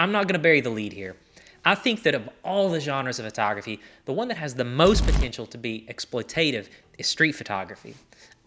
I'm not going to bury the lead here. I think that of all the genres of photography, the one that has the most potential to be exploitative is street photography.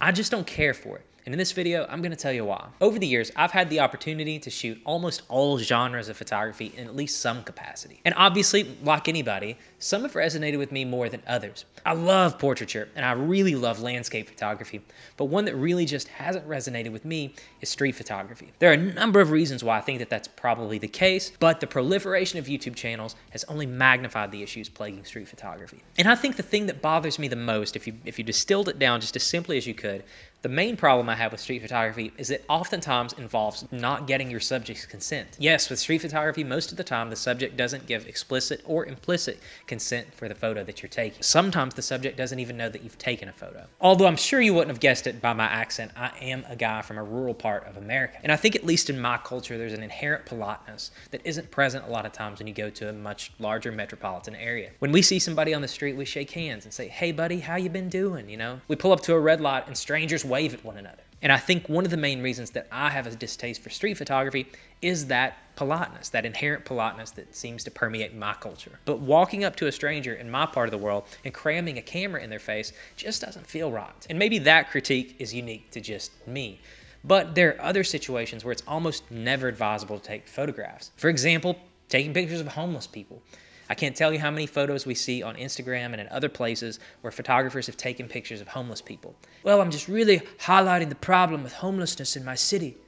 I just don't care for it. And in this video, I'm going to tell you why. Over the years, I've had the opportunity to shoot almost all genres of photography in at least some capacity. And obviously, like anybody, some have resonated with me more than others. I love portraiture, and I really love landscape photography, but one that really just hasn't resonated with me is street photography. There are a number of reasons why I think that that's probably the case, but the proliferation of YouTube channels has only magnified the issues plaguing street photography. And I think the thing that bothers me the most, if you distilled it down just as simply as you could, the main problem I have with street photography is it oftentimes involves not getting your subject's consent. Yes, with street photography, most of the time the subject doesn't give explicit or implicit consent for the photo that you're taking. Sometimes the subject doesn't even know that you've taken a photo. Although I'm sure you wouldn't have guessed it by my accent, I am a guy from a rural part of America. And I think at least in my culture, there's an inherent politeness that isn't present a lot of times when you go to a much larger metropolitan area. When we see somebody on the street, we shake hands and say, "Hey buddy, how you been doing?" You know, we pull up to a red light and strangers wave at one another. And I think one of the main reasons that I have a distaste for street photography is that politeness, that inherent politeness that seems to permeate my culture. But walking up to a stranger in my part of the world and cramming a camera in their face just doesn't feel right. And maybe that critique is unique to just me. But there are other situations where it's almost never advisable to take photographs. For example, taking pictures of homeless people. I can't tell you how many photos we see on Instagram and in other places where photographers have taken pictures of homeless people. "Well, I'm just really highlighting the problem with homelessness in my city."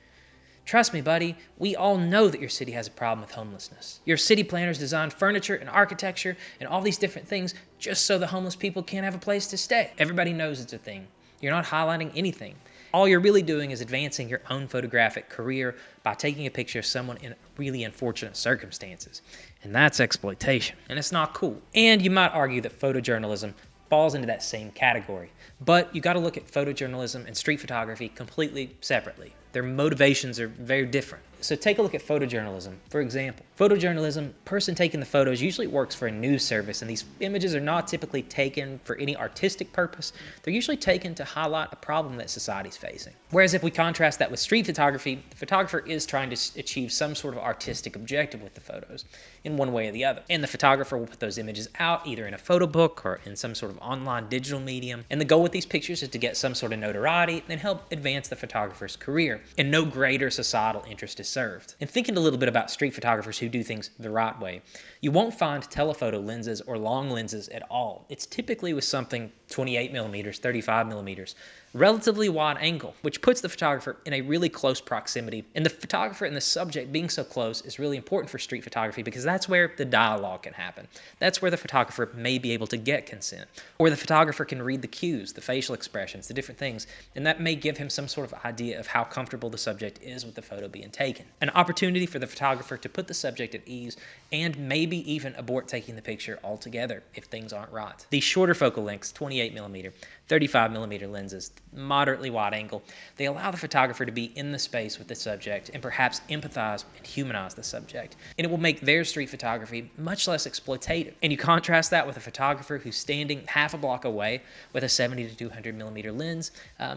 Trust me, buddy, we all know that your city has a problem with homelessness. Your city planners designed furniture and architecture and all these different things just so the homeless people can't have a place to stay. Everybody knows it's a thing. You're not highlighting anything. All you're really doing is advancing your own photographic career by taking a picture of someone in really unfortunate circumstances. And that's exploitation. And it's not cool. And you might argue that photojournalism falls into that same category. But you got to look at photojournalism and street photography completely separately. Their motivations are very different. So take a look at photojournalism. For example, photojournalism, person taking the photos usually works for a news service, and these images are not typically taken for any artistic purpose. They're usually taken to highlight a problem that society's facing. Whereas if we contrast that with street photography, the photographer is trying to achieve some sort of artistic objective with the photos in one way or the other. And the photographer will put those images out either in a photo book or in some sort of online digital medium. And the goal with these pictures is to get some sort of notoriety and help advance the photographer's career. And no greater societal interest is served. And thinking a little bit about street photographers who do things the right way, you won't find telephoto lenses or long lenses at all. It's typically with something 28 millimeters, 35 millimeters, relatively wide angle, which puts the photographer in a really close proximity. And the photographer and the subject being so close is really important for street photography because that's where the dialogue can happen. That's where the photographer may be able to get consent, or the photographer can read the cues, the facial expressions, the different things, and that may give him some sort of idea of how comfortable the subject is with the photo being taken. An opportunity for the photographer to put the subject at ease and maybe even abort taking the picture altogether if things aren't right. These shorter focal lengths, 28 millimeter, 35 millimeter lenses, moderately wide angle, they allow the photographer to be in the space with the subject and perhaps empathize and humanize the subject. And it will make their street photography much less exploitative. And you contrast that with a photographer who's standing half a block away with a 70 to 200 millimeter lens,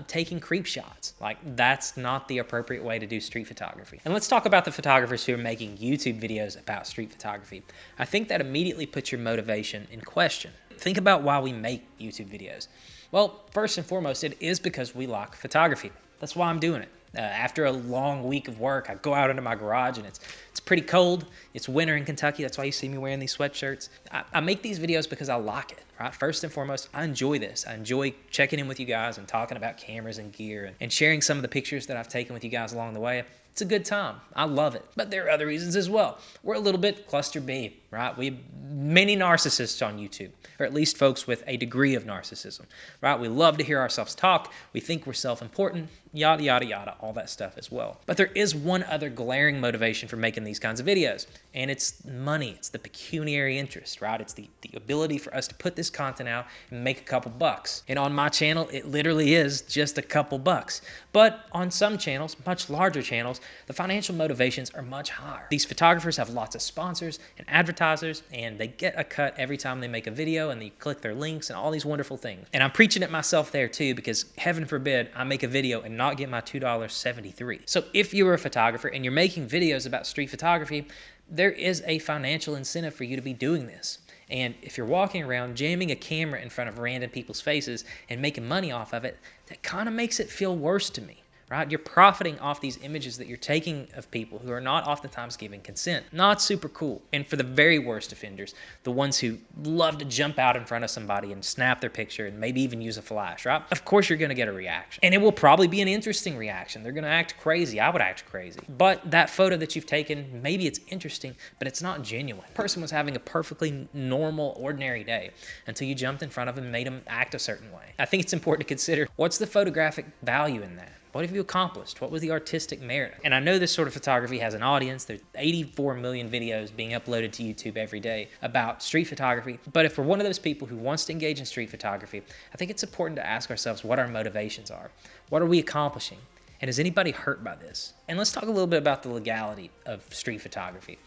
taking creep shots. Like, that's not the appropriate way to do street photography. And let's talk about the photographers who are making YouTube videos about street photography. I think that immediately puts your motivation in question. Think about why we make YouTube videos. Well, first and foremost, it is because we like photography. That's why I'm doing it. After a long week of work, I go out into my garage and it's pretty cold. It's winter in Kentucky. That's why you see me wearing these sweatshirts. I make these videos because I like it, right? First and foremost, I enjoy this. I enjoy checking in with you guys and talking about cameras and gear and sharing some of the pictures that I've taken with you guys along the way. It's a good time. I love it. But there are other reasons as well. We're a little bit cluster B, right? We have many narcissists on YouTube, or at least folks with a degree of narcissism, right? We love to hear ourselves talk. We think we're self-important, yada, yada, yada, all that stuff as well. But there is one other glaring motivation for making these kinds of videos, and it's money. It's the pecuniary interest, right? It's the ability for us to put this content out and make a couple bucks. And on my channel, it literally is just a couple bucks. But on some channels, much larger channels, the financial motivations are much higher. These photographers have lots of sponsors and advertisers, and they get a cut every time they make a video, and they click their links and all these wonderful things. And I'm preaching at myself there too, because heaven forbid I make a video and not get my $2.73. So if you're a photographer and you're making videos about street photography, there is a financial incentive for you to be doing this. And if you're walking around jamming a camera in front of random people's faces and making money off of it, that kind of makes it feel worse to me. Right? You're profiting off these images that you're taking of people who are not oftentimes giving consent. Not super cool. And for the very worst offenders, the ones who love to jump out in front of somebody and snap their picture and maybe even use a flash, right? Of course you're going to get a reaction. And it will probably be an interesting reaction. They're going to act crazy. I would act crazy. But that photo that you've taken, maybe it's interesting, but it's not genuine. The person was having a perfectly normal, ordinary day until you jumped in front of them and made them act a certain way. I think it's important to consider, what's the photographic value in that? What have you accomplished? What was the artistic merit? And I know this sort of photography has an audience. There's 84 million videos being uploaded to YouTube every day about street photography. But if we're one of those people who wants to engage in street photography, I think it's important to ask ourselves what our motivations are. What are we accomplishing? And is anybody hurt by this? And let's talk a little bit about the legality of street photography.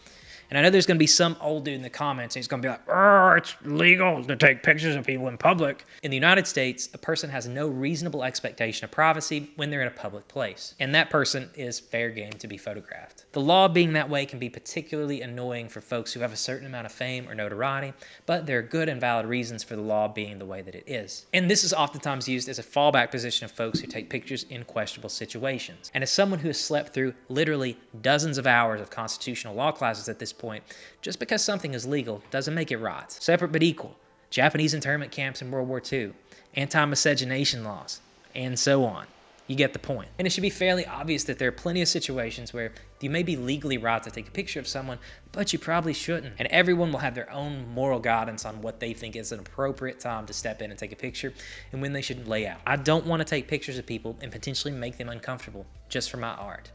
And I know there's going to be some old dude in the comments, and he's going to be like, "Oh, it's legal to take pictures of people in public." In the United States, a person has no reasonable expectation of privacy when they're in a public place. And that person is fair game to be photographed. The law being that way can be particularly annoying for folks who have a certain amount of fame or notoriety, but there are good and valid reasons for the law being the way that it is. And this is oftentimes used as a fallback position of folks who take pictures in questionable situations. And as someone who has slept through literally dozens of hours of constitutional law classes at this point, just because something is legal doesn't make it right. Separate but equal. Japanese internment camps in World War II, anti-miscegenation laws, and so on. You get the point. And it should be fairly obvious that there are plenty of situations where you may be legally right to take a picture of someone, but you probably shouldn't. And everyone will have their own moral guidance on what they think is an appropriate time to step in and take a picture and when they should lay out. I don't want to take pictures of people and potentially make them uncomfortable just for my art.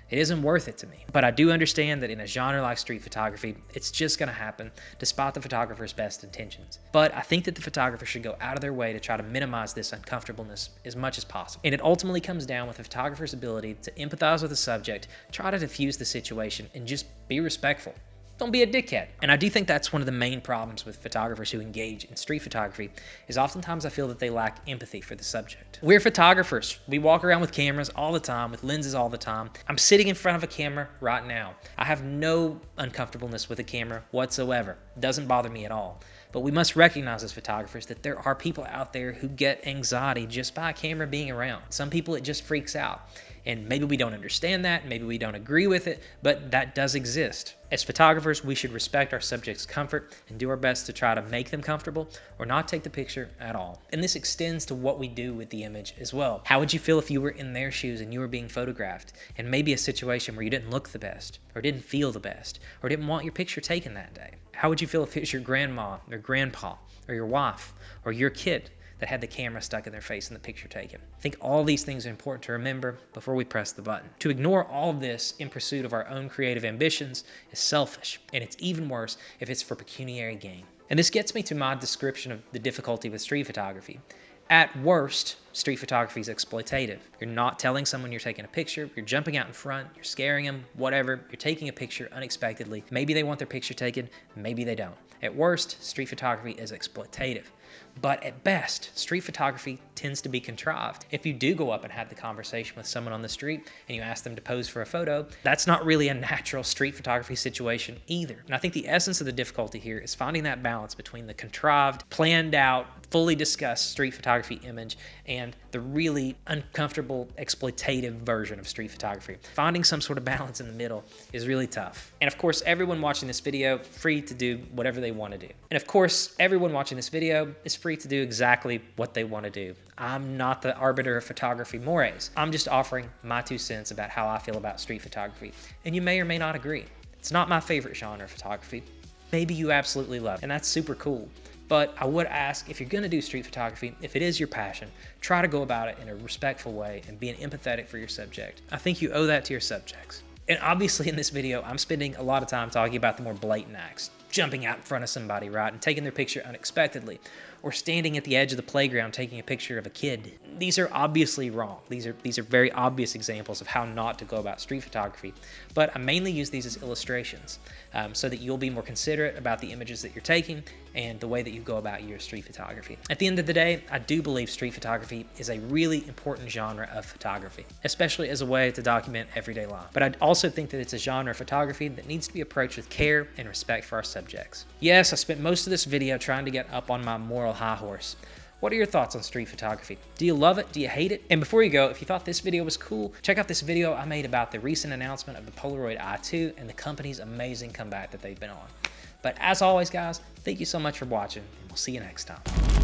It isn't worth it to me. But I do understand that in a genre like street photography, it's just going to happen despite the photographer's best intentions. But I think that the photographer should go out of their way to try to minimize this uncomfortableness as much as possible. And it ultimately comes down with the photographer's ability to empathize with the subject, try to diffuse the situation, and just be respectful. Don't be a dickhead. And I do think that's one of the main problems with photographers who engage in street photography, is oftentimes I feel that they lack empathy for the subject. We're photographers. We walk around with cameras all the time, with lenses all the time. I'm sitting in front of a camera right now. I have no uncomfortableness with a camera whatsoever. It doesn't bother me at all. But we must recognize as photographers that there are people out there who get anxiety just by a camera being around. Some people, it just freaks out. And maybe we don't understand that, maybe we don't agree with it, but that does exist. As photographers, we should respect our subjects' comfort and do our best to try to make them comfortable or not take the picture at all. And this extends to what we do with the image as well. How would you feel if you were in their shoes and you were being photographed, and maybe a situation where you didn't look the best, or didn't feel the best, or didn't want your picture taken that day? How would you feel if it was your grandma or grandpa or your wife or your kid that had the camera stuck in their face and the picture taken? I think all these things are important to remember before we press the button. To ignore all of this in pursuit of our own creative ambitions is selfish, and it's even worse if it's for pecuniary gain. And this gets me to my description of the difficulty with street photography. At worst, street photography is exploitative. You're not telling someone you're taking a picture, you're jumping out in front, you're scaring them, whatever. You're taking a picture unexpectedly. Maybe they want their picture taken, maybe they don't. At worst, street photography is exploitative. But at best, street photography tends to be contrived. If you do go up and have the conversation with someone on the street and you ask them to pose for a photo, that's not really a natural street photography situation either. And I think the essence of the difficulty here is finding that balance between the contrived, planned out, fully discussed street photography image and the really uncomfortable, exploitative version of street photography. Finding some sort of balance in the middle is really tough. And of course, everyone watching this video, free to do whatever they want to do. And of course, everyone watching this video is free to do exactly what they want to do. I'm not the arbiter of photography mores. I'm just offering my 2 cents about how I feel about street photography. And you may or may not agree. It's not my favorite genre of photography. Maybe you absolutely love it, and that's super cool. But I would ask, if you're going to do street photography, if it is your passion, try to go about it in a respectful way and being empathetic for your subject. I think you owe that to your subjects. And obviously in this video, I'm spending a lot of time talking about the more blatant acts. jumping out in front of somebody, right, and taking their picture unexpectedly, or standing at the edge of the playground taking a picture of a kid. These are obviously wrong. These are very obvious examples of how not to go about street photography, but I mainly use these as illustrations so that you'll be more considerate about the images that you're taking and the way that you go about your street photography. At the end of the day, I do believe street photography is a really important genre of photography, especially as a way to document everyday life. But I also think that it's a genre of photography that needs to be approached with care and respect for our subjects. Yes, I spent most of this video trying to get up on my moral high horse. What are your thoughts on street photography? Do you love it? Do you hate it? And before you go, if you thought this video was cool, check out this video I made about the recent announcement of the Polaroid i2 and the company's amazing comeback that they've been on. But as always, guys, thank you so much for watching, and we'll see you next time.